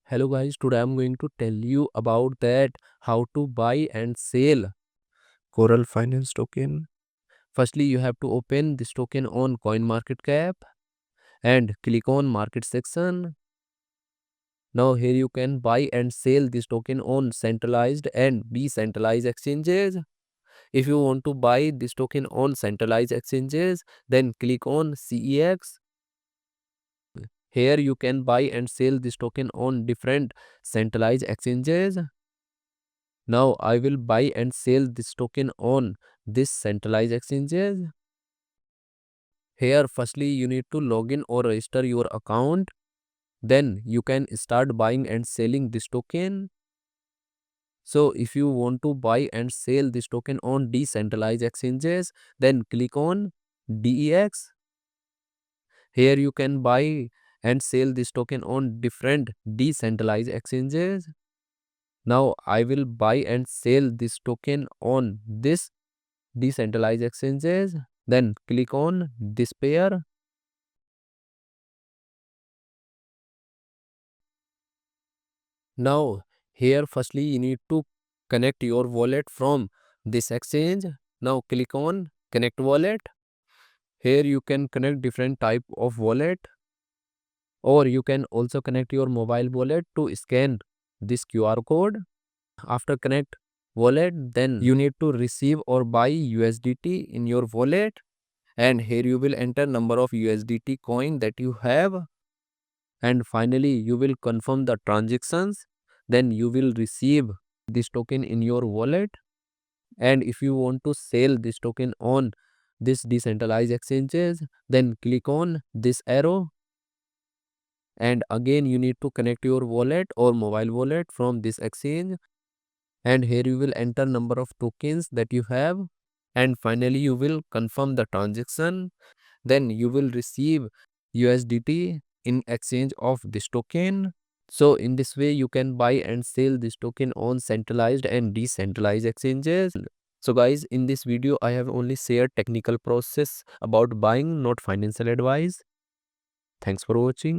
Hello guys, today I'm going to tell you about that how to buy and sell Coral Finance token. Firstly, you have to open this token on CoinMarketCap and click on market section. Now here you can buy and sell this token on centralized and decentralized exchanges. If you want to buy this token on centralized exchanges, then click on CEX. Here you can buy and sell this token on different centralized exchanges. Now I will buy and sell this token on this centralized exchanges. Here firstly you need to log in or register your account. Then you can start buying and selling this token. So if you want to buy and sell this token on decentralized exchanges, then click on DEX. Here you can buy and sell this token on different decentralized exchanges. Now I will buy and sell this token on this decentralized exchanges. Then click on this pair. Now here firstly you need to connect your wallet from this exchange. Now click on connect wallet. Here you can connect different type of wallet, or you can also connect your mobile wallet to scan this QR code. After connect wallet, then you need to receive or buy USDT in your wallet, and here you will enter number of USDT coin that you have, and finally you will confirm the transactions. Then you will receive this token in your wallet. And if you want to sell this token on this decentralized exchanges, then click on this arrow, and again you need to connect your wallet or mobile wallet from this exchange, and here you will enter number of tokens that you have, and finally you will confirm the transaction. Then you will receive USDT in exchange of this token. So in this way you can buy and sell this token on centralized and decentralized exchanges. So guys, in this video I have only shared technical process about buying, not financial advice. Thanks for watching.